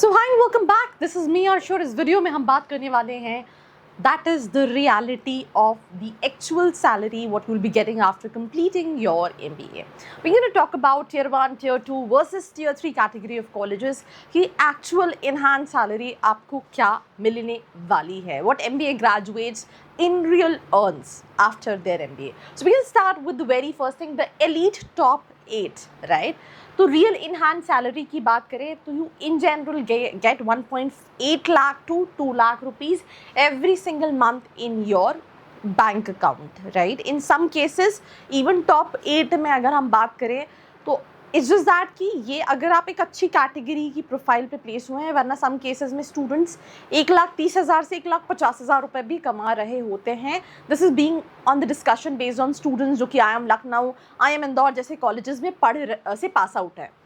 So hi welcome back, this is me Arshur. इस video में हम बात करने वाले हैं that is the reality of the actual salary what you will be getting after completing your MBA. We're going to talk about tier 1, tier 2 versus tier 3 category of colleges कि actual enhanced salary आपको क्या मिलने वाली है, what MBA graduates in real earns after their MBA. So we can start with the very first thing, the elite top 8, right? तो real in hand salary की बात करें तो you in general get 1.8 lakh to 2 lakh rupees every single month in your bank account, right? In some cases even top 8 में अगर हम बात करें तो इट्स जस्ट दैट कि ये अगर आप एक अच्छी कैटेगरी की प्रोफाइल पे प्लेस हुए हैं, वरना सम केसेस में स्टूडेंट्स 1,30,000 से 1,50,000 रुपये भी कमा रहे होते हैं. This is being on the discussion based on students जो कि IIM लखनऊ, IIM इंदौर जैसे कॉलेजेस में से पास आउट है.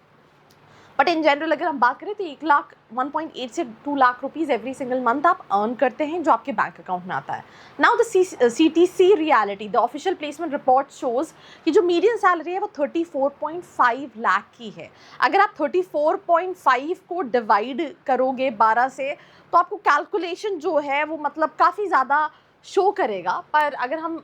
बट इन जनरल अगर हम बात करें तो 1.8 से 2 lakh rupees every single month आप अर्न करते हैं जो आपके बैंक अकाउंट में आता है. Now the CTC reality, the official placement report shows कि जो मीडियन सैलरी है वो 34.5 लाख की है. अगर आप 34.5 को डिवाइड करोगे 12 से तो आपको कैलकुलेशन जो है वो मतलब काफ़ी ज़्यादा शो करेगा. पर अगर हम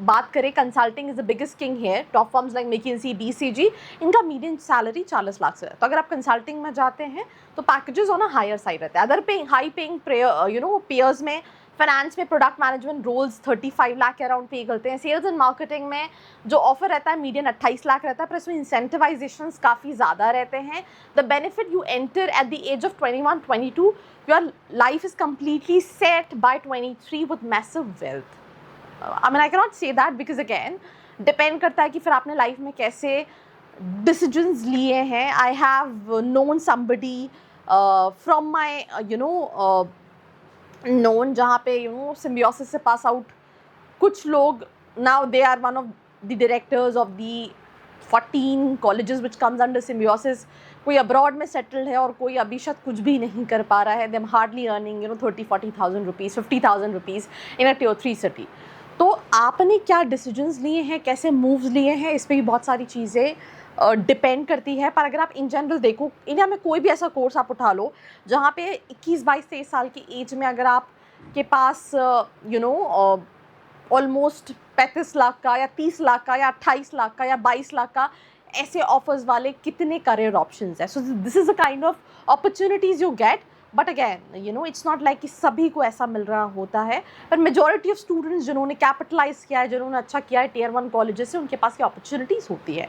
बात करें, consulting is the biggest king here. Top firms like McKinsey, BCG, इनका मीडियन सैलरी 40 लाख से है. तो अगर आप कंसल्टिंग में जाते हैं तो packages on a higher side रहता है. Other paying high paying payers में फाइनेंस में प्रोडक्ट मैनेजमेंट रोल्स 35 लाख के अराउंड पे करते हैं. सेल्स एंड मार्केटिंग में जो ऑफर रहता है मीडियन 28 लाख रहता है, पर इसमें इंसेंटिवाइजेशंस काफ़ी ज़्यादा रहते हैं. The benefit you enter at the age of 21-22, your life is completely set by 23 with massive wealth. I mean, I cannot say that because again depend करता है कि फिर आपने लाइफ में कैसे decisions लिए हैं. I have known somebody from my known जहाँ पे symbiosis से pass out कुछ लोग now they are one of the directors of the 14 colleges which comes under symbiosis. कोई अब्रॉड में सेटल्ड है और कोई अभी शायद कुछ भी नहीं कर पा रहा है. They are hardly earning 30,000-40,000 rupees, 50,000 rupees in a tier 3 city. तो आपने क्या डिसीजंस लिए हैं, कैसे मूव्स लिए हैं, इस पर भी बहुत सारी चीज़ें डिपेंड करती है. पर अगर आप इन जनरल देखो, इंडिया में कोई भी ऐसा कोर्स आप उठा लो जहाँ पे 21-22-23 साल की एज में अगर आपके पास ऑलमोस्ट 35 लाख का या 30 लाख का या 28 लाख का या 22 लाख का ऐसे ऑफर्स वाले कितने करियर ऑप्शंस है. So this is a kind of opportunities you get. But again it's not like कि सभी को ऐसा मिल रहा होता है. पर मेजॉरिटी ऑफ स्टूडेंट्स जिन्होंने कैपिटलाइज किया है, जिन्होंने अच्छा किया है tier 1 कॉलेजेस से, उनके पास ये अपॉर्चुनिटीज़ होती है.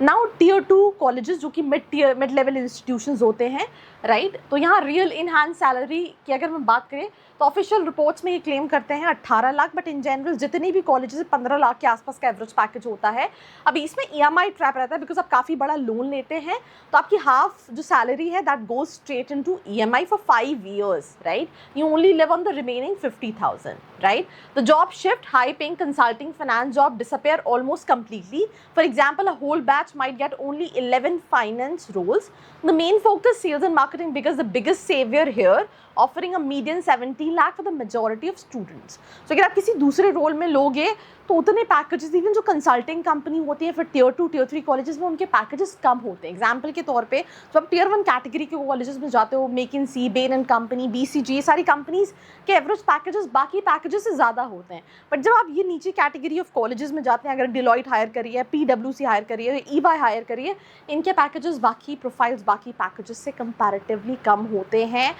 नाउ tier 2 कॉलेजेस जो कि मिड लेवल इंस्टीट्यूशंस होते हैं, राइट. तो यहाँ रियल इनहैंस सैलरी की अगर हम बात करें तो ऑफिशियल रिपोर्ट्स में ये क्लेम करते हैं 18 लाख. बट इन जनरल जितनी भी कॉलेजेस 15 लाख के आसपास का एवरेज पैकेज होता है. अभी इसमें EMI ट्रैप रहता है बिकॉज आप काफ़ी बड़ा लोन लेते हैं तो आपकी हाफ जो सैलरी है that goes straight into EMI for 5 years, right? You only live on the remaining 50,000, right? The job shift, high paying consulting finance job disappear almost completely. For example, a whole batch might get only 11 finance roles. The main focus sales and marketing because the biggest savior here, offering a median 70 lakh for the majority of students. So अगर आप किसी दूसरे role में लोगे तो उतने packages, even जो consulting company होती है फिर tier 2, tier 3 कॉलेजेस में उनके पैकेजेस कम होते हैं. एग्जाम्पल के तौर पे जब आप tier 1 कैटेगरी के कॉलेजेस में जाते हो, McKinsey, Bain & Company, BCG, ये सारी कंपनीज के एवरेज पैकेजेस बाकी पैकेजेस से ज़्यादा होते हैं. बट जब आप ये नीचे कैटेगरी ऑफ कॉलेजेस में जाते हैं, अगर Deloitte हायर करी है, PwC हायर करी है, EY हायर करी है, इनके पैकेजेस बाकी प्रोफाइल्स बाकी पैकेजेस से कंपैरेटिवली कम होते हैं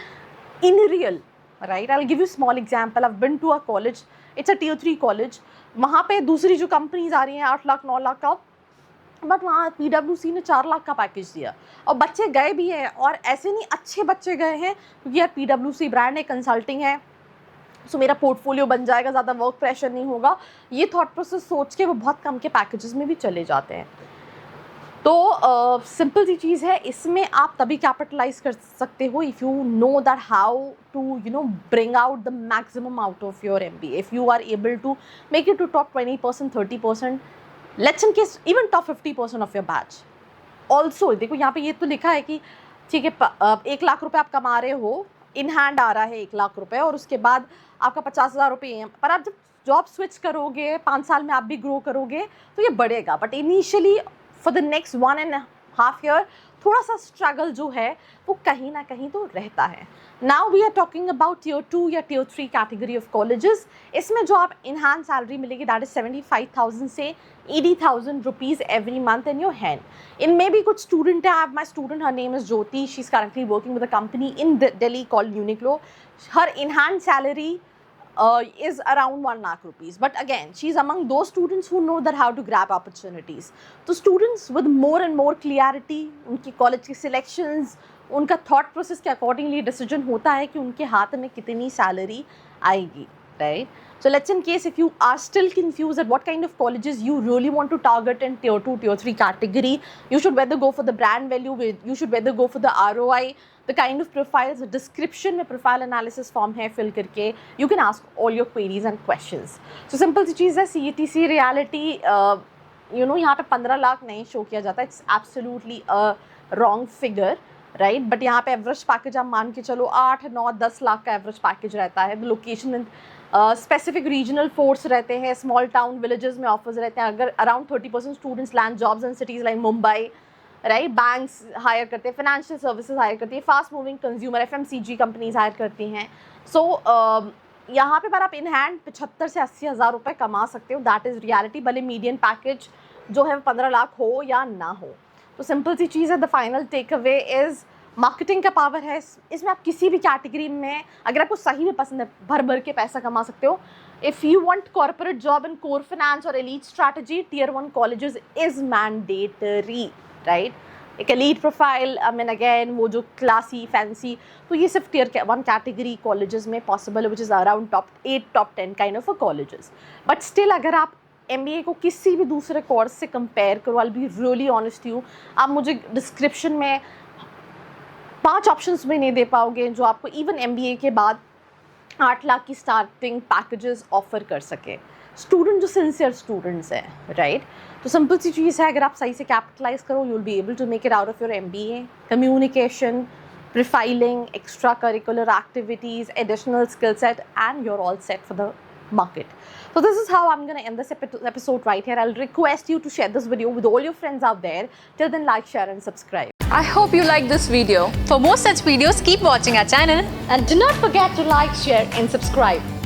in real, right? I'll give you a small example. I've been to a college. It's a tier 3 college. वहाँ पे दूसरी जो कंपनीज आ रही हैं 8 लाख 9 लाख का, बट वहाँ PwC ने 4 लाख का पैकेज दिया और बच्चे गए भी हैं. और ऐसे नहीं, अच्छे बच्चे गए हैं क्योंकि यार PwC ब्रांड है, कंसल्टिंग है, सो मेरा पोर्टफोलियो बन जाएगा, ज़्यादा वर्क प्रेशर नहीं होगा. ये थॉट प्रोसेस सोच के वो बहुत कम के पैकेजेस में भी चले जाते हैं. तो सिंपल सी चीज़ है, इसमें आप तभी कैपिटलाइज कर सकते हो if you know that how to bring out the maximum out of your MBA. If you are able to make it to top 20%, 30%, let's in case even top 50% of your batch. Also देखो यहाँ पे ये तो लिखा है कि ठीक है 1 लाख रुपये आप कमा रहे हो, इन हैंड आ रहा है 1 लाख रुपये, और उसके बाद आपका 50,000 रुपये है. पर आप जब जॉब स्विच करोगे, 5 साल में आप भी ग्रो करोगे तो ये बढ़ेगा. But initially for the next half year थोड़ा सा स्ट्रगल जो है वो कहीं ना कहीं तो रहता है. Now we are talking about tier 2 या टियर 3 कैटेगरी ऑफ कॉलेजेस. इसमें जो आप इनहांस सैलरी मिलेगी दैट इज 75,000 से 80,000 rupees every month in your hand. इनमें भी कुछ स्टूडेंट है. I have my student, her name is Jyoti. She is currently working with a company in Delhi called Uniqlo. Her enhance salary is around 1 lakh rupees. But again, she's among those students who know that how to grab opportunities. So students with more and more clarity, उनकी college की selections, उनका thought process के accordingly decision होता है कि उनके हाथ में कितनी सैलरी आएगी, right? So let's in case if you are still confused at what kind of colleges you really want to target in tier 2, tier 3 category, you should whether go for the brand value, you should whether go for the ROI, the kind of profiles, the description में profile analysis form है fill करके, you can ask all your queries and questions. So simple सी चीज़ है, CETC reality, you know यहाँ पे 15 लाख नहीं show किया जाता. It's absolutely a wrong figure, right. But यहाँ पे एवरेज पैकेज आप मान के चलो 8, 9, 10 लाख का एवरेज पैकेज रहता है. लोकेशन स्पेसिफिक रीजनल फोर्स रहते हैं, स्मॉल टाउन विलेजेस में ऑफर्स रहते हैं. अगर around 30% students land jobs in cities like Mumbai, right. Banks hire करते हैं, फाइनेंशियल सर्विसेज हायर करती है, fast moving consumer FMCG companies hire करती हैं. सो यहाँ पे पर आप इन हैंड 75 से 80 हज़ार रुपये कमा सकते हो. That is reality. भले मीडियन पैकेज जो है 15 लाख हो या ना हो. तो सिंपल सी चीज़ है. The final take away is marketing का पावर है. इसमें आप किसी भी कैटेगरी में अगर आपको सही में पसंद है भर भर के पैसा कमा सकते हो. If you want corporate job in core finance और elite strategy, tier 1 colleges is mandatory, right. एक elite profile, I mean again वो जो क्लासी फैंसी, तो ये सिर्फ टियर 1 कैटेगरी कॉलेजेस में पॉसिबल है, which is around top 8, top 10 kind of a colleges. But still अगर आप MBA को किसी भी दूसरे कोर्स से कंपेयर करो, I will be really honest you, आप मुझे डिस्क्रिप्शन में 5 ऑप्शंस भी नहीं दे पाओगे जो आपको इवन MBA के बाद 8 लाख की स्टार्टिंग पैकेजेस ऑफर कर सके. स्टूडेंट जो सिंसियर स्टूडेंट्स हैं, राइट. तो सिंपल सी चीज़ है, अगर आप सही से कैपिटलाइज करो, you will be able to make it out of your MBA. Communication, profiling, extracurricular activities, additional skill set, and you're all set for the market. So this is how I'm going to end this episode right here. I'll request you to share this video with all your friends out there. Till then, like, share and subscribe. I hope you like this video. For more such videos, keep watching our channel. And do not forget to like, share and subscribe.